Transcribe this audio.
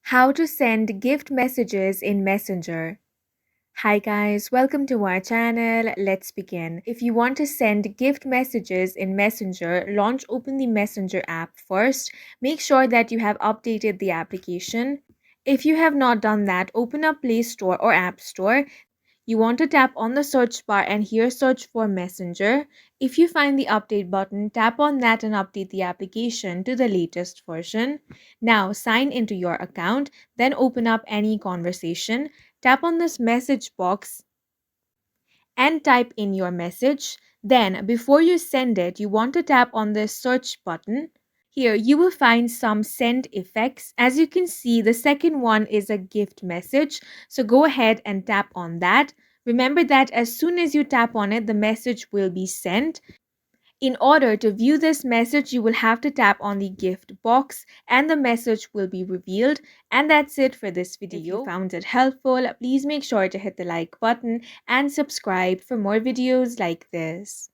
How to send gift messages in Messenger. Hi guys, welcome to our channel. Let's begin. If you want to send gift messages in Messenger, open the Messenger app first. Make sure that you have updated the application. If you have not done that, open up Play Store or App Store. You want to tap on the search bar and here search for Messenger. If you find the update button, tap on that and update the application to the latest version. Now sign into your account, then open up any conversation. Tap on this message box and type in your message. Then, before you send it, you want to tap on the search button. Here, you will find some send effects. As you can see, the second one is a gift message. So go ahead and tap on that. Remember that as soon as you tap on it, the message will be sent. In order to view this message, you will have to tap on the gift box and the message will be revealed. And that's it for this video. If you found it helpful, please make sure to hit the like button and subscribe for more videos like this.